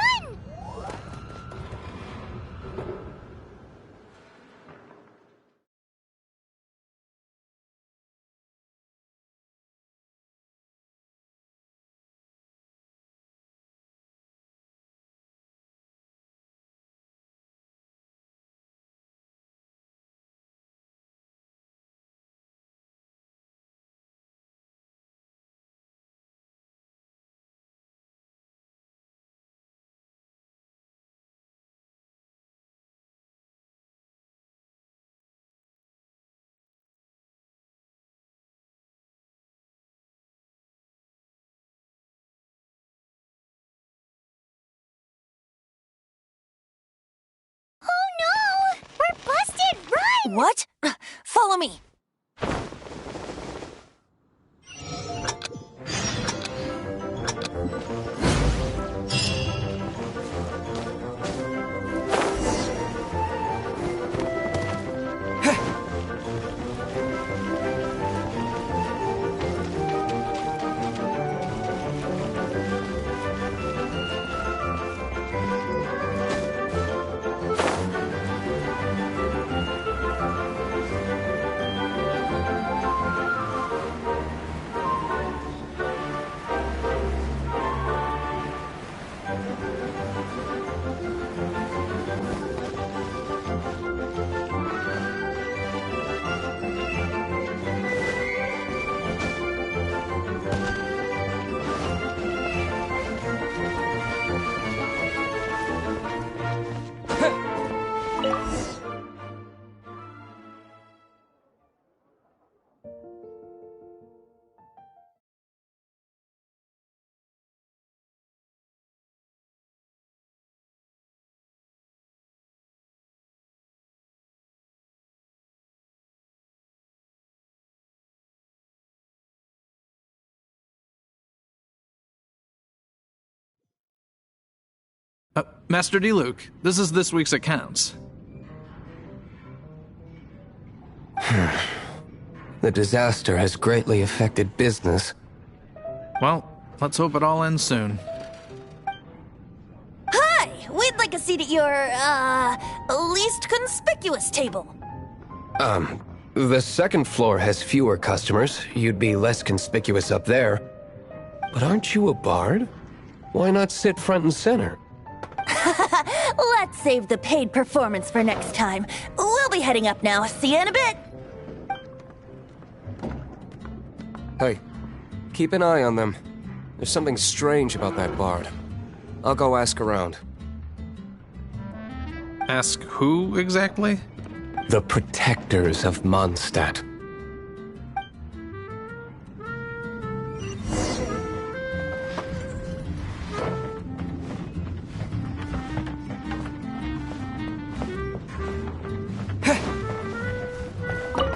What? Follow me. Master D. Luke, this is this week's accounts. The disaster has greatly affected business. Well, let's hope it all ends soon. Hi! We'd like a seat at your, least conspicuous table. The second floor has fewer customers. You'd be less conspicuous up there. But aren't you a bard? Why not sit front and center? Let's save the paid performance for next time. We'll be heading up now. See you in a bit. Hey, keep an eye on them. There's something strange about that bard. I'll go ask around. Ask who exactly? The protectors of Mondstadt.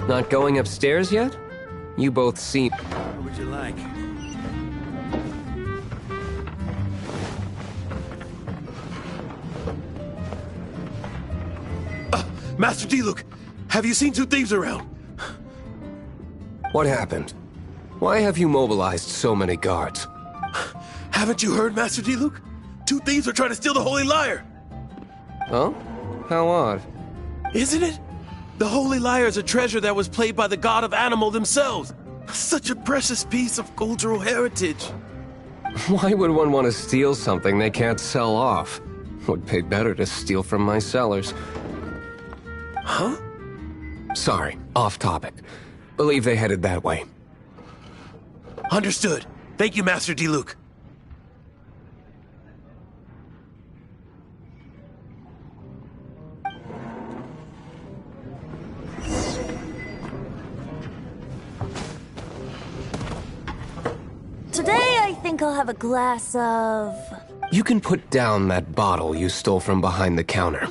Not going upstairs yet? You both seem... What would you like? Master D-Luke, have you seen two thieves around? What happened? Why have you mobilized so many guards? Haven't you heard, Master D-Luke? Two thieves are trying to steal the Holy Lyre! Oh? How odd. Isn't it? The Holy Lyre is a treasure that was played by the god of animal themselves. Such a precious piece of cultural heritage. Why would one want to steal something they can't sell off? Would pay better to steal from my sellers. Huh? Sorry, off topic. Believe they headed that way. Understood. Thank you, Master D-Luke. Today, I think I'll have a glass of... You can put down that bottle you stole from behind the counter.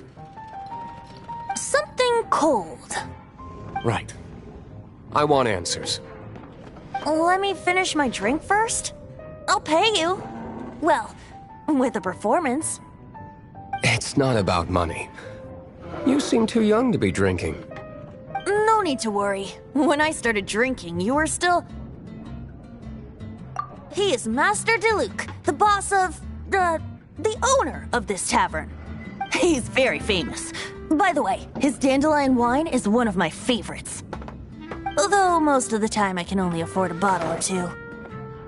something cold. Right. I want answers. Let me finish my drink first. I'll pay you. Well, with a performance. It's not about money. You seem too young to be drinking. No need to worry. When I started drinking, you were still... He is Master DeLuke, the boss of... the owner of this tavern. He's very famous. By the way, his dandelion wine is one of my favorites. Although most of the time I can only afford a bottle or two.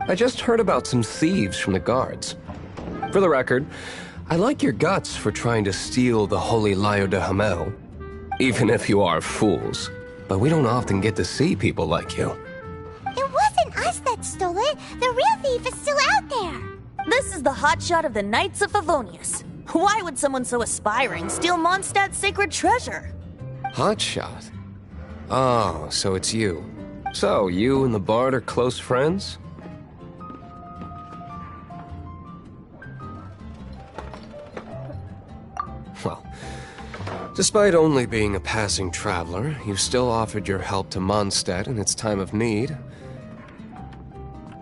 I just heard about some thieves from the guards. For the record, I like your guts for trying to steal the Holy Lyre de Hamel. Even if you are fools. But we don't often get to see people like you. It wasn't us that stole it. The real thief is still out there. This is the hotshot of the Knights of Favonius. Why would someone so aspiring steal Mondstadt's sacred treasure? Hotshot? Oh, so it's you. So, you and the Bard are close friends? Well, Despite only being a passing traveler, you still offered your help to Mondstadt in its time of need.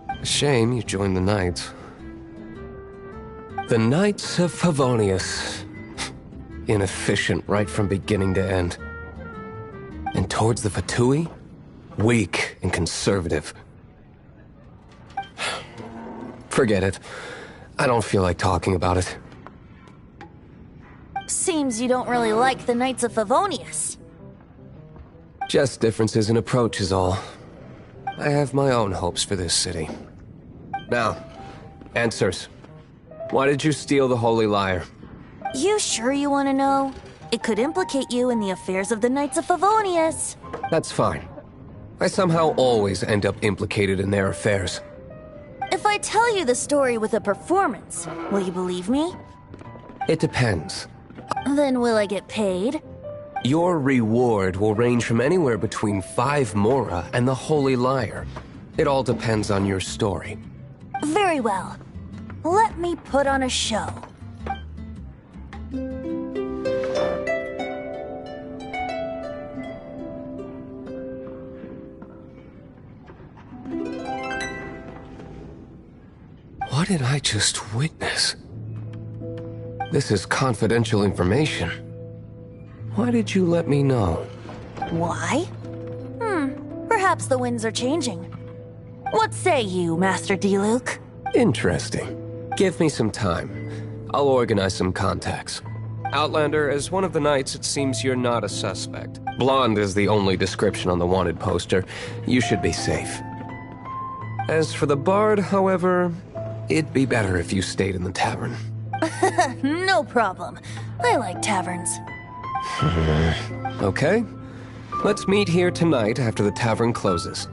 A shame you joined the Knights. The Knights of Favonius. Inefficient right from beginning to end. And towards the Fatui, weak and conservative. Forget it. I don't feel like talking about it. Seems you don't really like the Knights of Favonius. Just differences in approach is all. I have my own hopes for this city. Now, answers. Why did you steal the Holy Lyre? You sure you want to know? It could implicate you in the affairs of the Knights of Favonius. That's fine. I somehow always end up implicated in their affairs. If I tell you the story with a performance, will you believe me? It depends. Then will I get paid? Your reward will range from anywhere between 5 Mora and the Holy Lyre. It all depends on your story. Very well. Let me put on a show. What did I just witness? This is confidential information. Why did you let me know? Why? Perhaps the winds are changing. What say you, Master Diluc? Interesting. Give me some time. I'll organize some contacts. Outlander, as one of the Knights, it seems you're not a suspect. Blonde is the only description on the wanted poster. You should be safe. As for the Bard, however, it'd be better if you stayed in the tavern. No problem. I like taverns. Okay. Let's meet here tonight after the tavern closes.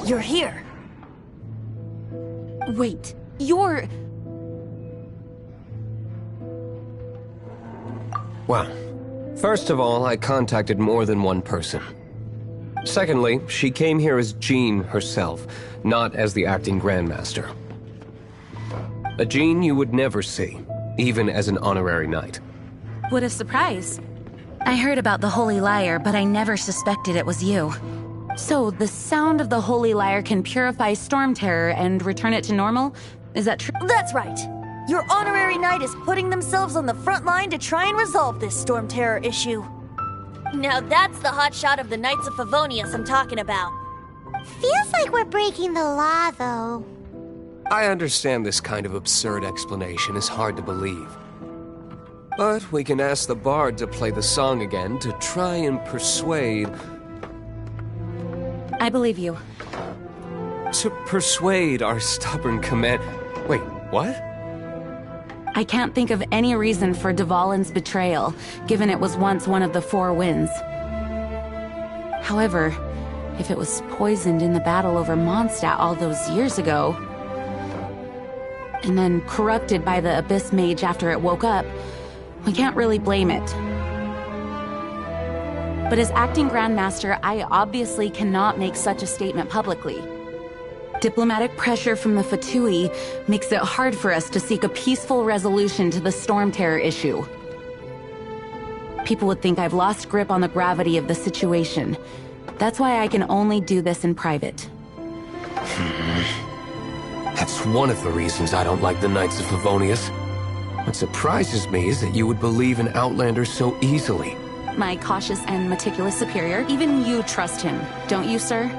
You're here. Wait, you're... Well, first of all, I contacted more than one person. Secondly, she came here as Jean herself, not as the acting Grandmaster. A Jean you would never see, even as an honorary knight. What a surprise. I heard about the Holy Lyre, but I never suspected it was you. So, the sound of the Holy Lyre can purify Storm Terror and return it to normal? Is that true? That's right. Your honorary knight is putting themselves on the front line to try and resolve this Storm Terror issue. Now that's the hotshot of the Knights of Favonius I'm talking about. Feels like we're breaking the law, though. I understand this kind of absurd explanation is hard to believe. But we can ask the Bard to play the song again to try and persuade... I believe you. To persuade our stubborn command... Wait, what? I can't think of any reason for Dvalin's betrayal, given it was once one of the Four Winds. However, if it was poisoned in the battle over Mondstadt all those years ago, and then corrupted by the Abyss Mage after it woke up, we can't really blame it. But as acting Grandmaster, I obviously cannot make such a statement publicly. Diplomatic pressure from the Fatui makes it hard for us to seek a peaceful resolution to the Storm Terror issue. People would think I've lost grip on the gravity of the situation. That's why I can only do this in private. That's one of the reasons I don't like the Knights of Favonius. What surprises me is that you would believe in Outlanders so easily. My cautious and meticulous superior, even you trust him, don't you, sir?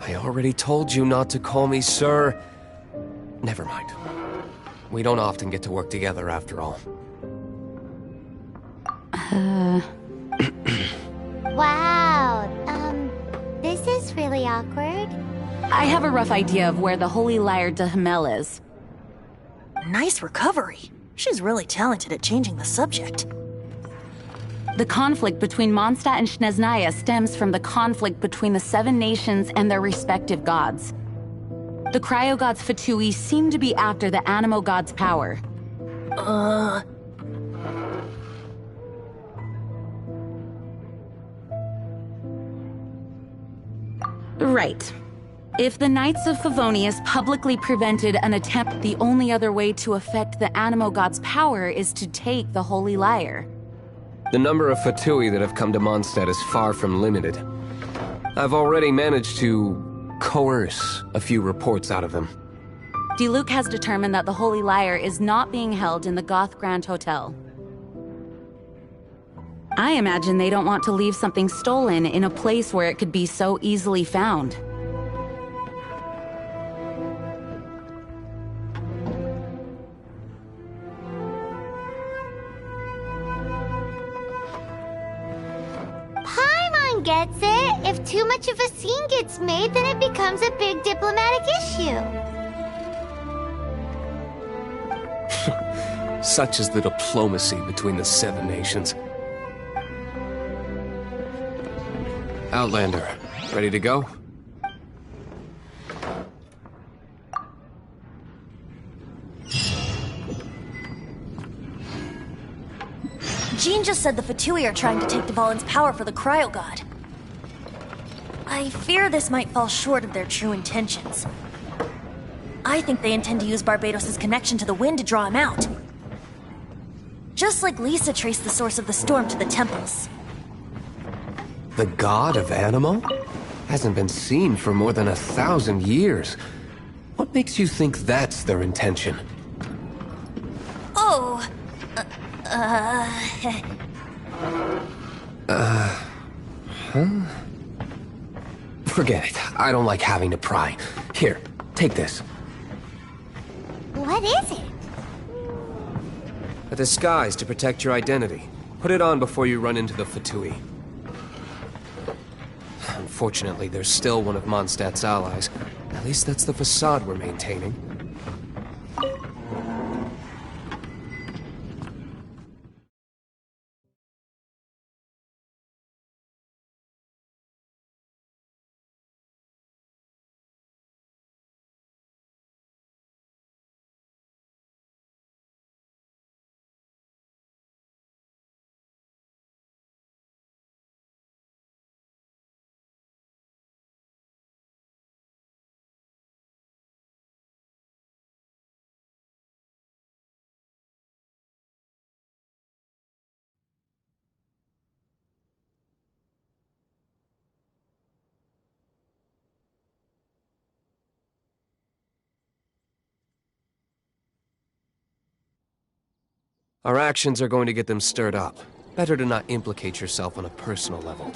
I already told you not to call me sir. Never mind. We don't often get to work together after all. Wow, this is really awkward. I have a rough idea of where the Holy Lyre de Hamel is. Nice recovery. She's really talented at changing the subject. The conflict between Mondstadt and Snezhnaya stems from the conflict between the Seven Nations and their respective gods. The Cryo-Gods Fatui seem to be after the Animo God's power. Right. If the Knights of Favonius publicly prevented an attempt, the only other way to affect the Animo God's power is to take the Holy Lyre. The number of Fatui that have come to Mondstadt is far from limited. I've already managed to coerce a few reports out of them. Diluc has determined that the Holy Lyre is not being held in the Goth Grand Hotel. I imagine they don't want to leave something stolen in a place where it could be so easily found. Gets it. If too much of a scene gets made, then it becomes a big diplomatic issue. Such is the diplomacy between the Seven Nations. Outlander, ready to go? Jean just said the Fatui are trying to take Dvalin's power for the Cryo God. I fear this might fall short of their true intentions. I think they intend to use Barbados' connection to the wind to draw him out. Just like Lisa traced the source of the storm to the temples. The god of Animo? Hasn't been seen for more than 1,000 years. What makes you think that's their intention? Oh... Huh? Forget it. I don't like having to pry. Here, take this. What is it? A disguise to protect your identity. Put it on before you run into the Fatui. Unfortunately, there's still one of Mondstadt's allies. At least that's the facade we're maintaining. Our actions are going to get them stirred up. Better to not implicate yourself on a personal level.